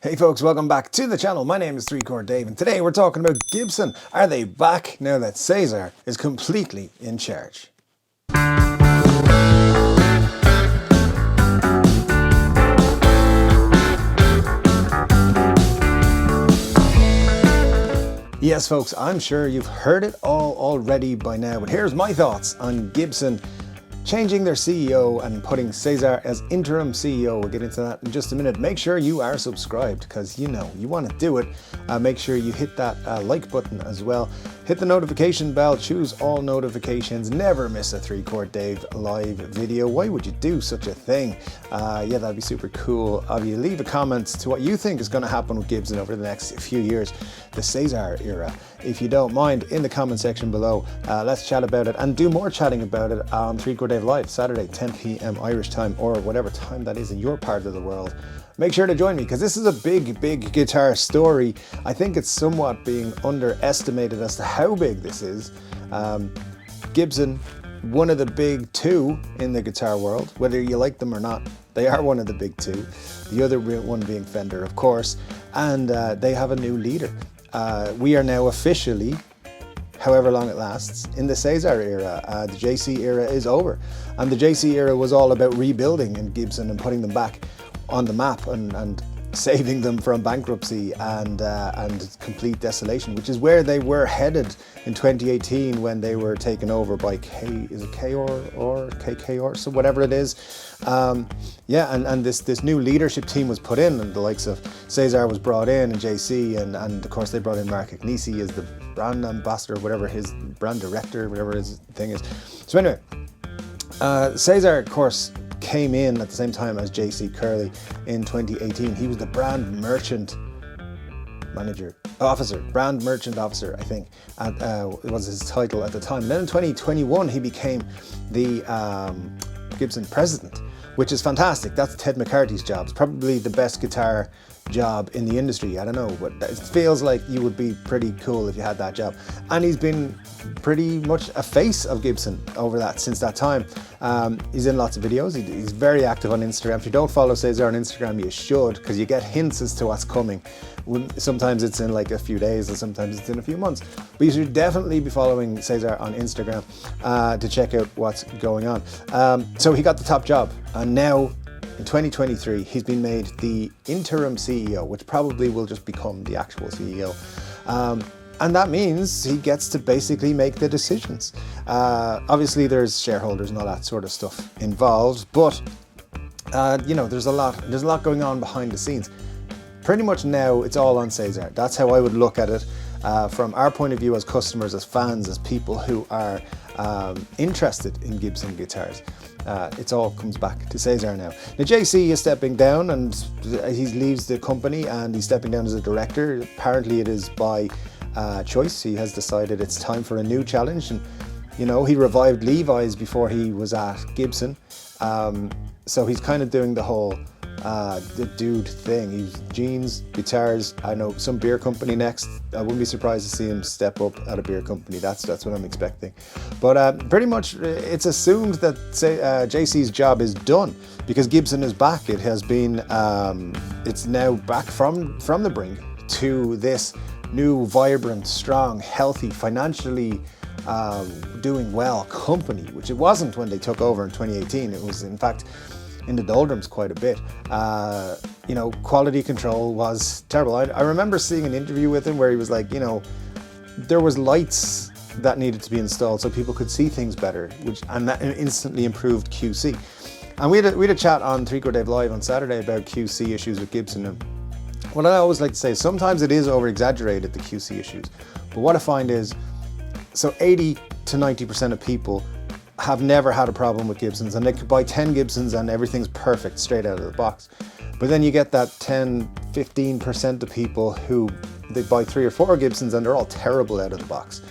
Hey folks, welcome back to the channel. My name is 3-Chord Dave and today we're talking about Gibson. Are they back now that Cesar is completely in charge? Yes folks, I'm sure you've heard it all already by now, but here's my thoughts on Gibson changing their CEO and putting Cesar as interim CEO. We'll get into that in just a minute. Make sure you are subscribed because you want to do it. Make sure you hit that like button as well. Hit the notification bell, choose all notifications, never miss a 3-Chord Dave live video. Why would you do such a thing? Yeah, that'd be super cool of you. Leave a comment to what you think is going to happen with Gibson over the next few years, the Cesar era. If you don't mind, in the comment section below, let's chat about it and do more chatting about it on 3-Chord Dave Live, Saturday, 10 p.m. Irish time, or whatever time that is in your part of the world. Make sure to join me because this is a big guitar story. I think it's somewhat being underestimated as to how big this is. Gibson, one of the big two in the guitar world, whether you like them or not, they are one of the big two. The other one being Fender, of course, and they have a new leader. We are now officially, however long it lasts, in the Cesar era. The JC era is over, and the JC era was all about rebuilding in Gibson and putting them back on the map and saving them from bankruptcy and complete desolation, which is where they were headed in 2018 when they were taken over by KKR, so whatever it is. Yeah, and this new leadership team was put in, and the likes of Cesar was brought in, and JC, and of course they brought in Mark Agnesi as the brand ambassador, whatever his brand director, whatever his thing is. So anyway, Cesar, of course, came in at the same time as JC Curley in 2018. He was the brand merchant officer, I think, it was his title at the time. And then in 2021, he became the Gibson president, which is fantastic. That's Ted McCarthy's job. It's probably the best guitar job in the industry. I don't know, but it feels like you would be pretty cool if you had that job. And he's been pretty much a face of Gibson since that time. He's in lots of videos. He's very active on Instagram. If you don't follow Cesar on Instagram, you should, because you get hints as to what's coming. Sometimes it's in like a few days, and sometimes it's in a few months. But you should definitely be following Cesar on Instagram to check out what's going on. So he got the top job, and now in 2023, he's been made the interim CEO, which probably will just become the actual CEO. And that means he gets to basically make the decisions. Obviously, there's shareholders and all that sort of stuff involved, but there's a lot going on behind the scenes. Pretty much now, it's all on Cesar. That's how I would look at it from our point of view as customers, as fans, as people who are interested in Gibson guitars. It all comes back to Cesar now. Now JC is stepping down, and he leaves the company, and he's stepping down as a director. Apparently it is by choice. He has decided it's time for a new challenge, and he revived Levi's before he was at Gibson. So he's kind of doing the whole the dude thing. He's jeans, guitars. I know some beer company next. I wouldn't be surprised to see him step up at a beer company. That's what I'm expecting. But pretty much it's assumed that JC's job is done because Gibson is back. It has been it's now back from the brink to this new, vibrant, strong, healthy, financially doing well company, which it wasn't when they took over in 2018. It was in fact in the doldrums quite a bit. Quality control was terrible. I remember seeing an interview with him where he was like, there was lights that needed to be installed so people could see things better, and that instantly improved QC. And we had a chat on 3-Chord Dave Live on Saturday about QC issues with Gibson. And what I always like to say is sometimes it is over-exaggerated, the QC issues. But what I find is, so 80 to 90% of people have never had a problem with Gibsons, and they could buy 10 Gibsons and everything's perfect straight out of the box. But then you get that 10-15% of people who they buy 3 or 4 Gibsons and they're all terrible out of the box.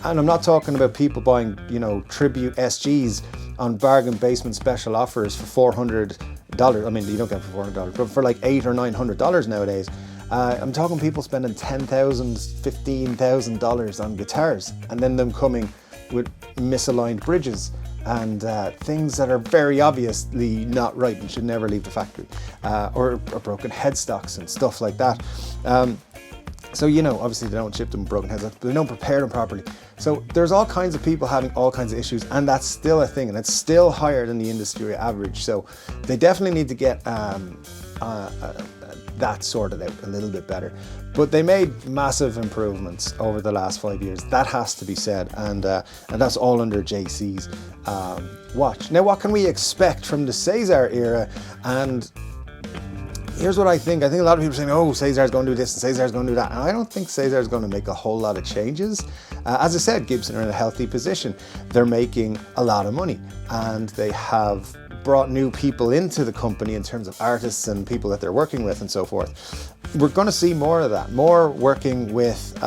And I'm not talking about people buying, tribute SGs on bargain basement special offers for $400. I mean, you don't get it for $400, but for like $800 or $900 nowadays. I'm talking people spending $10,000, $15,000 on guitars, and then them coming with misaligned bridges and things that are very obviously not right and should never leave the factory, or broken headstocks and stuff like that. So, obviously they don't ship them broken headstocks, but they don't prepare them properly. So there's all kinds of people having all kinds of issues, and that's still a thing, and it's still higher than the industry average. So they definitely need to get that sorted out a little bit better. But they made massive improvements over the last 5 years. That has to be said, and that's all under JC's watch. Now, what can we expect from the Cesar era? And here's what I think. I think a lot of people are saying, oh, Cesar's going to do this and Cesar's going to do that. And I don't think Cesar's going to make a whole lot of changes. As I said, Gibson are in a healthy position. They're making a lot of money, and they have brought new people into the company in terms of artists and people that they're working with and so forth. We're going to see more of that, more working with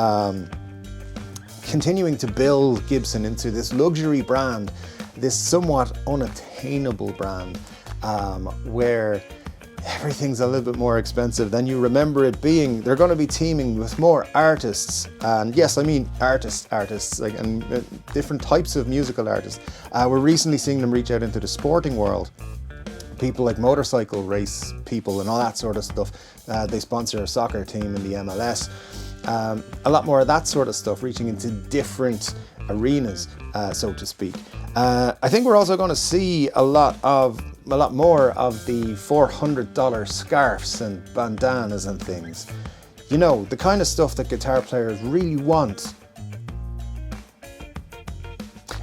continuing to build Gibson into this luxury brand, this somewhat unattainable brand, where everything's a little bit more expensive than you remember it being. They're going to be teaming with more artists, and yes, I mean artists, and different types of musical artists. We're recently seeing them reach out into the sporting world. People like motorcycle race people and all that sort of stuff. They sponsor a soccer team in the MLS. A lot more of that sort of stuff, reaching into different arenas, so to speak. I think we're also going to see a lot more of the $400 scarves and bandanas and things. The kind of stuff that guitar players really want.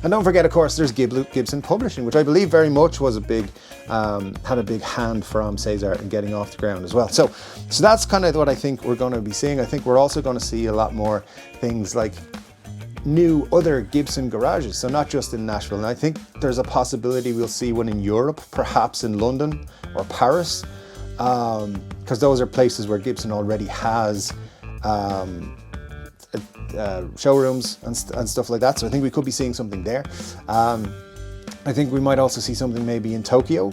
And don't forget, of course, there's Gibson Publishing, which I believe very much was had a big hand from Cesar in getting off the ground as well. So that's kind of what I think we're going to be seeing. I think we're also going to see a lot more things like new other Gibson garages, so not just in Nashville. And I think there's a possibility we'll see one in Europe, perhaps in London or Paris, because those are places where Gibson already has showrooms and stuff like that. So I think we could be seeing something there. I think we might also see something maybe in Tokyo,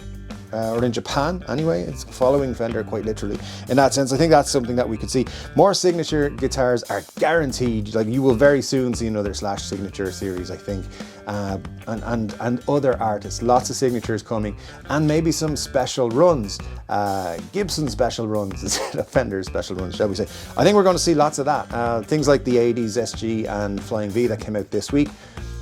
or in Japan anyway. It's following Fender quite literally. In that sense, I think that's something that we could see. More signature guitars are guaranteed. Like, you will very soon see another Slash signature series, I think, and other artists. Lots of signatures coming, and maybe some special runs, Gibson special runs instead of Fender special runs, shall we say. I think we're going to see lots of that. Things like the 80s SG and Flying V that came out this week.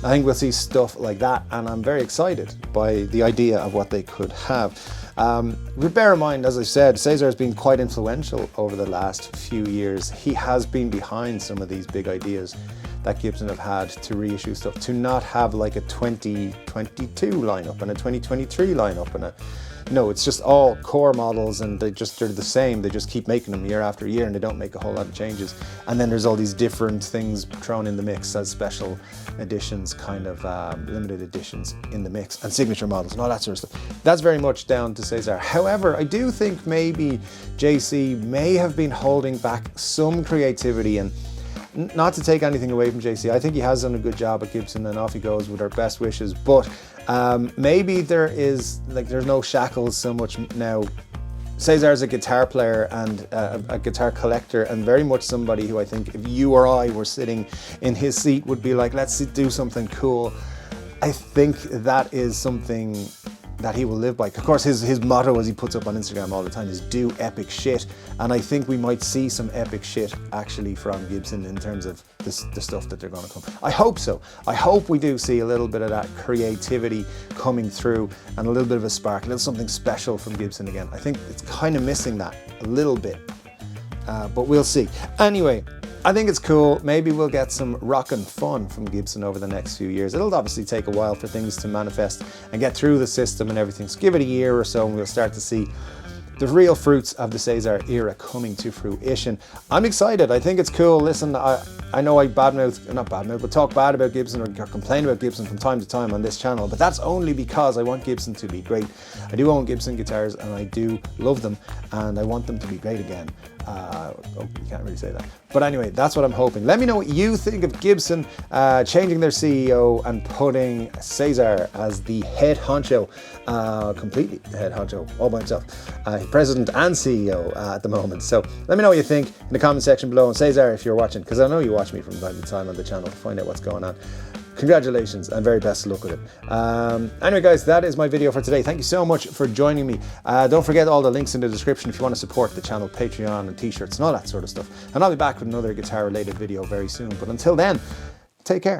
I think we'll see stuff like that, and I'm very excited by the idea of what they could have. But bear in mind, as I said, Cesar has been quite influential over the last few years. He has been behind some of these big ideas that Gibson have had to reissue stuff, to not have like a 2022 lineup and a 2023 lineup and it's just all core models, and they're the same. They just keep making them year after year, and they don't make a whole lot of changes. And then there's all these different things thrown in the mix as special editions, kind of limited editions in the mix, and signature models and all that sort of stuff. That's very much down to Cesar. However, I do think maybe JC may have been holding back some creativity, and not to take anything away from JC. I think he has done a good job at Gibson, and off he goes with our best wishes. But maybe there's no shackles so much now. Cesar's a guitar player and a guitar collector, and very much somebody who I think if you or I were sitting in his seat would be like, let's do something cool. I think that is something that he will live by. Of course, his motto, as he puts up on Instagram all the time, is do epic shit. And I think we might see some epic shit actually from Gibson in terms of the stuff that they're going to come. I hope so. I hope we do see a little bit of that creativity coming through, and a little bit of a spark, a little something special from Gibson again. I think it's kind of missing that a little bit, but we'll see. Anyway, I think it's cool. Maybe we'll get some rockin' fun from Gibson over the next few years. It'll obviously take a while for things to manifest and get through the system and everything. So give it a year or so and we'll start to see the real fruits of the Cesar era coming to fruition. I'm excited. I think it's cool. Listen, I know I talk bad about Gibson or complain about Gibson from time to time on this channel, but that's only because I want Gibson to be great. I do own Gibson guitars and I do love them, and I want them to be great again. You can't really say that. But anyway, that's what I'm hoping. Let me know what you think of Gibson changing their CEO and putting Cesar as the head honcho, completely the head honcho, all by himself, president and CEO at the moment. So let me know what you think in the comment section below. And Cesar, if you're watching, because I know you watch me from time to time on the channel to find out what's going on, congratulations and very best of luck with it. Anyway, guys, that is my video for today. Thank you so much for joining me. Don't forget all the links in the description if you want to support the channel, Patreon and t-shirts and all that sort of stuff. And I'll be back with another guitar related video very soon. But until then, take care.